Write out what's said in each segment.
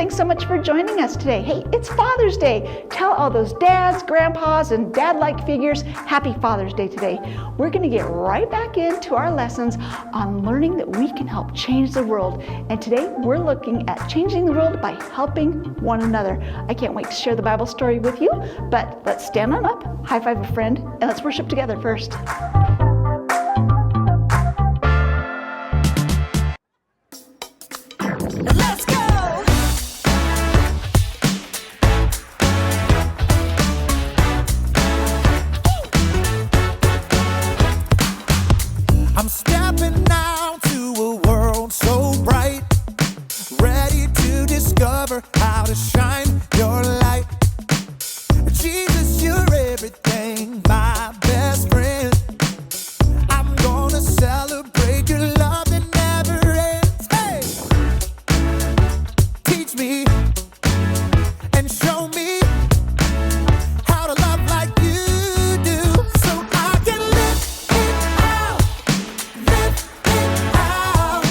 thanks so much for joining us today. Hey, it's Father's Day. Tell all those dads, grandpas, and dad-like figures, happy Father's Day today. We're gonna get right back into our lessons on learning that we can help change the world. And today we're looking at changing the world by helping one another. I can't wait to share the Bible story with you, but let's stand on up, high five a friend, and let's worship together first. Let's go! I'm stepping out to a world so bright, ready to discover how to shine your light. Jesus, you're everything, my best friend. I'm gonna celebrate your love that never ends. Hey! Teach me and show me how to love like you do, so I can live it out, live it out.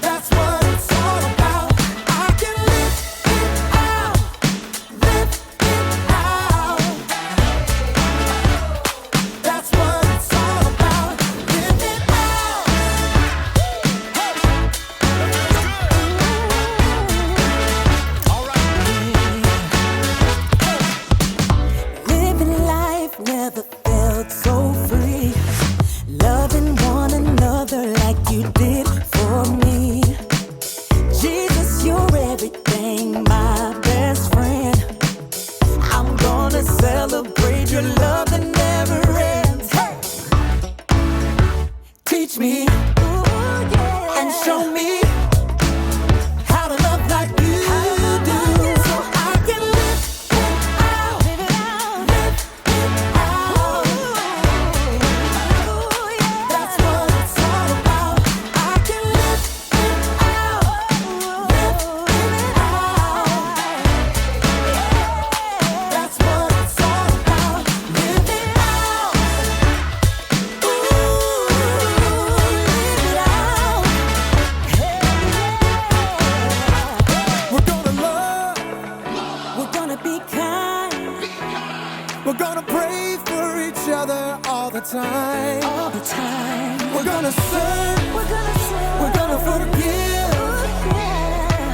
That's what it's all about. I can live it out, live it out. That's what it's all about. Live it out. Living life never felt so free. Loving one another like you did for me. Jesus, you're everything, my best friend. I'm gonna celebrate your love that never ends. Hey! Teach me and show me how to love like you do, so I can live it out, live it out, live it out. That's what it's all about. I can live it out, live it out. That's what it's all about. Live it out. Ooh, live it out. We're gonna love, we're gonna be kind, we're gonna pray for each other all the time. We're gonna serve, we're gonna forgive.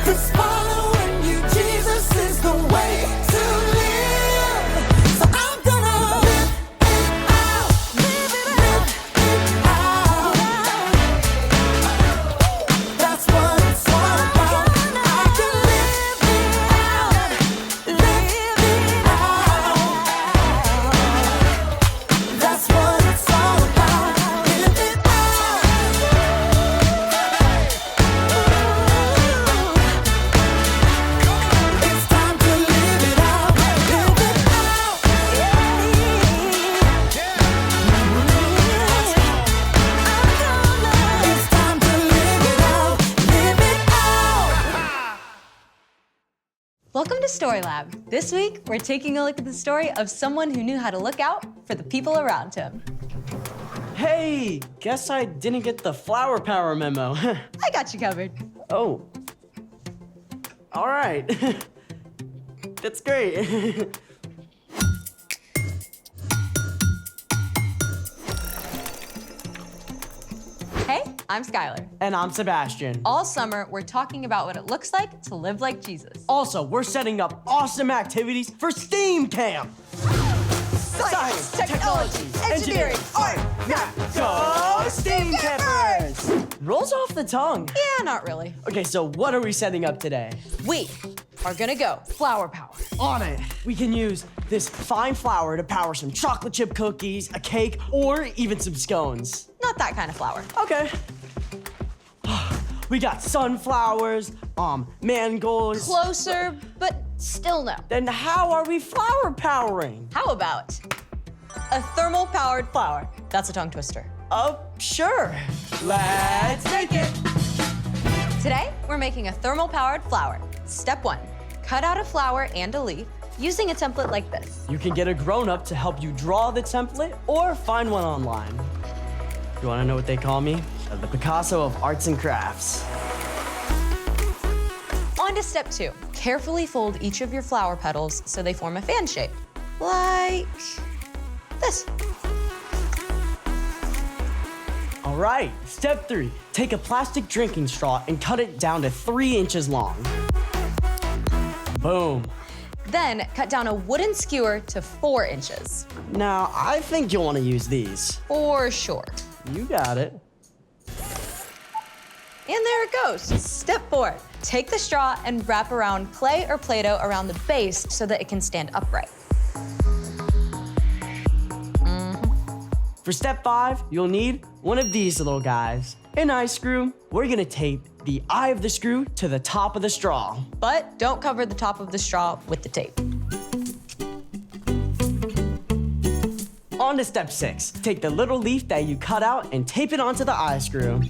'Cause following you, Jesus, is the way to live. So I'm gonna live it out, live it out. That's what it's all about. I can live it out, live it out. That's what it's all about. Live it out. It's time to live it out, live it out. It's time to live it out, live it out. Welcome to Story Lab. This week, we're taking a look at the story of someone who knew how to look out for the people around him. Hey, guess I didn't get the flower power memo. I got you covered. Oh. All right. That's great. Hey, I'm Skylar. And I'm Sebastian. All summer, we're talking about what it looks like to live like Jesus. Also, we're setting up awesome activities for STEAM Camp. Science, technology, engineering, art, math. Go STEAM Campers! Rolls off the tongue. Yeah, not really. Okay, so what are we setting up today? We are gonna go flower power. On it. We can use this fine flour to power some chocolate chip cookies, a cake, or even some scones. Not that kind of flower. Okay. We got sunflowers, mangolds. Closer, but still no. Then how are we flower powering? How about a thermal-powered flower? That's a tongue twister. Sure. Let's make it. Today, we're making a thermal-powered flower. Step 1, cut out a flower and a leaf using a template like this. You can get a grown-up to help you draw the template or find one online. You wanna know what they call me? The Picasso of arts and crafts. On to step 2. Carefully fold each of your flower petals so they form a fan shape, like this. All right, step 3. Take a plastic drinking straw and cut it down to 3 inches long. Boom. Then cut down a wooden skewer to 4 inches. Now, I think you'll want to use these. For sure. You got it. And there it goes. Step 4. Take the straw and wrap around clay or Play-Doh around the base so that it can stand upright. For step 5, you'll need one of these little guys. An eye screw. We're gonna tape the eye of the screw to the top of the straw. But don't cover the top of the straw with the tape. On to step 6. Take the little leaf that you cut out and tape it onto the eye screw.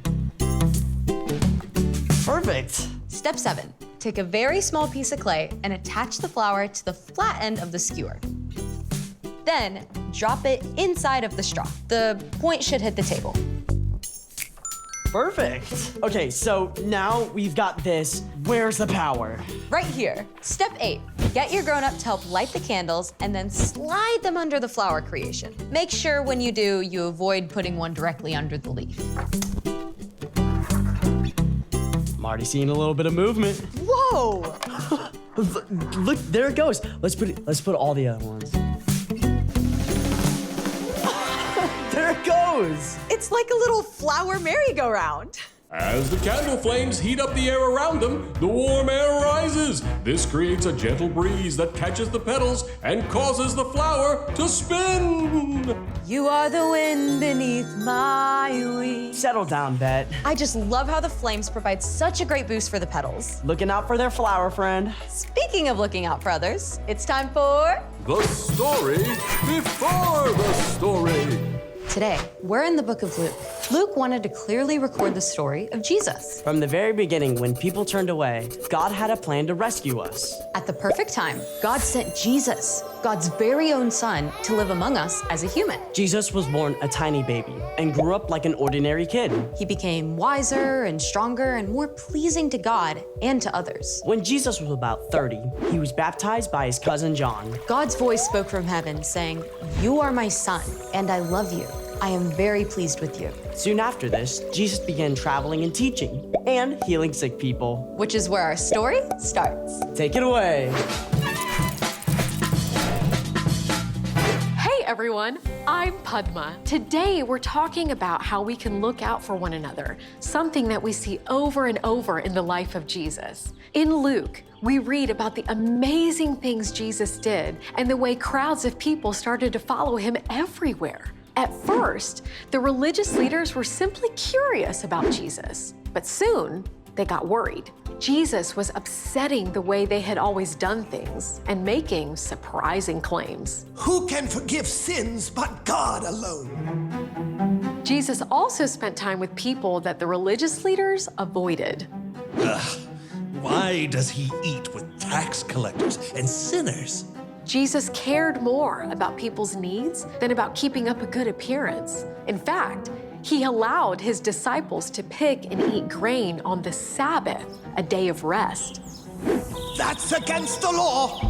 Perfect. Step 7. Take a very small piece of clay and attach the flower to the flat end of the skewer. Then drop it inside of the straw. The point should hit the table. Perfect. Okay, so now we've got this. Where's the power? Right here. Step 8. Get your grown-up to help light the candles and then slide them under the flower creation. Make sure when you do, you avoid putting one directly under the leaf. I'm already seeing a little bit of movement. Whoa! Look, there it goes. Let's put all the other ones. There it goes. It's like a little flower merry-go-round. As the candle flames heat up the air around them, the warm air rises. This creates a gentle breeze that catches the petals and causes the flower to spin. You are the wind beneath my wings. Settle down, Bet. I just love how the flames provide such a great boost for the petals. Looking out for their flower friend. Speaking of looking out for others, it's time for... The story before the story. Today, we're in the book of Luke. Luke wanted to clearly record the story of Jesus. From the very beginning, when people turned away, God had a plan to rescue us. At the perfect time, God sent Jesus, God's very own son, to live among us as a human. Jesus was born a tiny baby and grew up like an ordinary kid. He became wiser and stronger and more pleasing to God and to others. When Jesus was about 30, he was baptized by his cousin John. God's voice spoke from heaven, saying, "You are my son, and I love you. I am very pleased with you." Soon after this, Jesus began traveling and teaching and healing sick people. Which is where our story starts. Take it away. Hey everyone, I'm Padma. Today we're talking about how we can look out for one another, something that we see over and over in the life of Jesus. In Luke, we read about the amazing things Jesus did and the way crowds of people started to follow him everywhere. At first, the religious leaders were simply curious about Jesus, but soon they got worried. Jesus was upsetting the way they had always done things and making surprising claims. Who can forgive sins but God alone? Jesus also spent time with people that the religious leaders avoided. Why does he eat with tax collectors and sinners? Jesus cared more about people's needs than about keeping up a good appearance. In fact, he allowed his disciples to pick and eat grain on the Sabbath, a day of rest. That's against the law.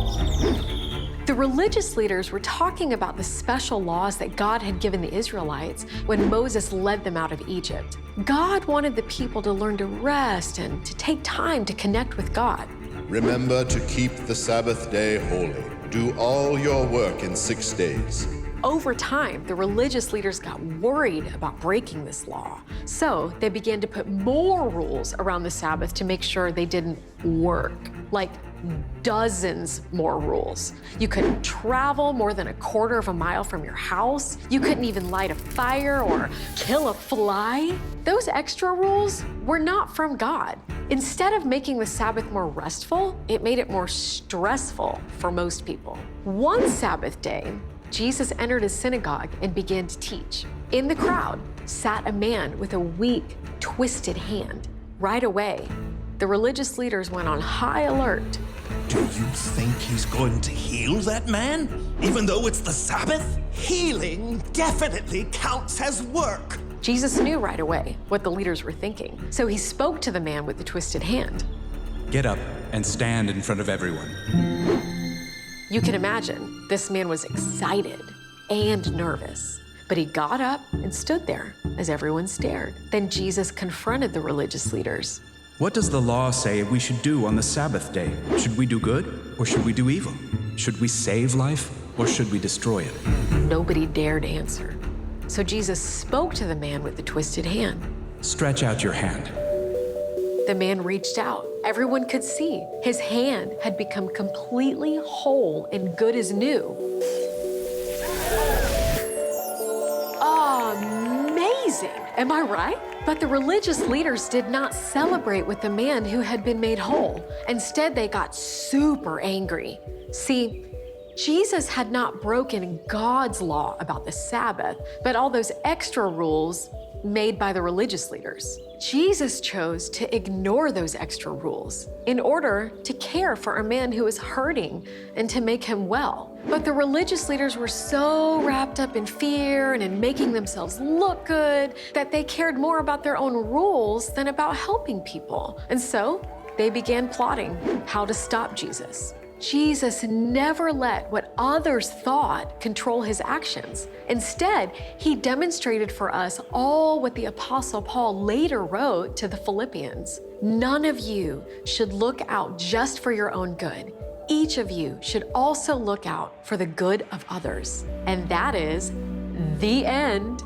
The religious leaders were talking about the special laws that God had given the Israelites when Moses led them out of Egypt. God wanted the people to learn to rest and to take time to connect with God. Remember to keep the Sabbath day holy. Do all your work in 6 days. Over time, the religious leaders got worried about breaking this law. So they began to put more rules around the Sabbath to make sure they didn't work, like dozens more rules. You couldn't travel more than a quarter of a mile from your house. You couldn't even light a fire or kill a fly. Those extra rules were not from God. Instead of making the Sabbath more restful, it made it more stressful for most people. One Sabbath day, Jesus entered a synagogue and began to teach. In the crowd sat a man with a weak, twisted hand. Right away, the religious leaders went on high alert. Do you think he's going to heal that man, even though it's the Sabbath? Healing definitely counts as work. Jesus knew right away what the leaders were thinking, so he spoke to the man with the twisted hand. Get up and stand in front of everyone. You can imagine, this man was excited and nervous. But he got up and stood there as everyone stared. Then Jesus confronted the religious leaders. What does the law say we should do on the Sabbath day? Should we do good or should we do evil? Should we save life or should we destroy it? Nobody dared answer. So Jesus spoke to the man with the twisted hand. Stretch out your hand. The man reached out. Everyone could see his hand had become completely whole and good as new. Amazing, am I right? But the religious leaders did not celebrate with the man who had been made whole. Instead, they got super angry. See, Jesus had not broken God's law about the Sabbath, but all those extra rules made by the religious leaders. Jesus chose to ignore those extra rules in order to care for a man who was hurting and to make him well. But the religious leaders were so wrapped up in fear and in making themselves look good that they cared more about their own rules than about helping people. And so they began plotting how to stop Jesus. Jesus never let what others thought control his actions. Instead, he demonstrated for us all what the Apostle Paul later wrote to the Philippians. None of you should look out just for your own good. Each of you should also look out for the good of others. And that is the end.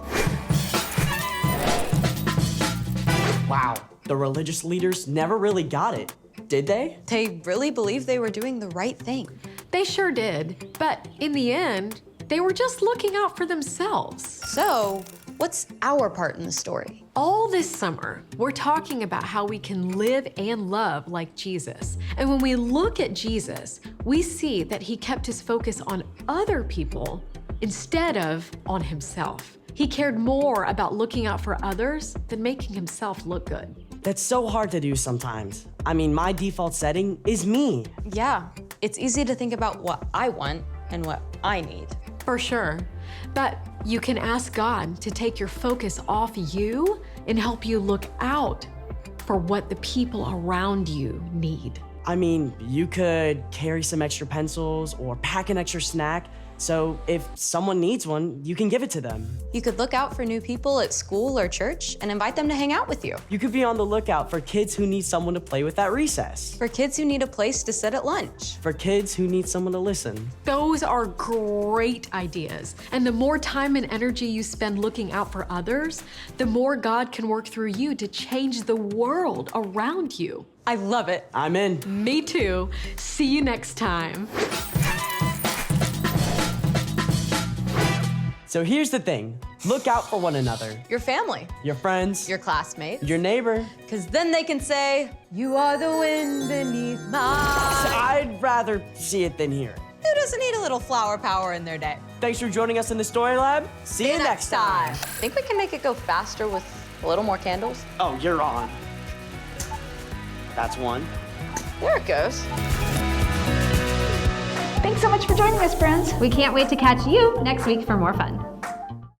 Wow, the religious leaders never really got it, did they? They really believed they were doing the right thing. They sure did, but in the end, they were just looking out for themselves. So, what's our part in the story? All this summer, we're talking about how we can live and love like Jesus. And when we look at Jesus, we see that he kept his focus on other people instead of on himself. He cared more about looking out for others than making himself look good. That's so hard to do sometimes. I mean, my default setting is me. Yeah, it's easy to think about what I want and what I need. For sure. But you can ask God to take your focus off you and help you look out for what the people around you need. I mean, you could carry some extra pencils or pack an extra snack. So if someone needs one, you can give it to them. You could look out for new people at school or church and invite them to hang out with you. You could be on the lookout for kids who need someone to play with at recess. For kids who need a place to sit at lunch. For kids who need someone to listen. Those are great ideas. And the more time and energy you spend looking out for others, the more God can work through you to change the world around you. I love it. I'm in. Me too. See you next time. So here's the thing. Look out for one another. Your family. Your friends. Your classmates. Your neighbor. Because then they can say, you are the wind beneath my eyes. I'd rather see it than hear it. Who doesn't need a little flower power in their day? Thanks for joining us in the Story Lab. See you next time. Think we can make it go faster with a little more candles? Oh, you're on. That's one. There it goes. Thanks so much for joining us, friends. We can't wait to catch you next week for more fun.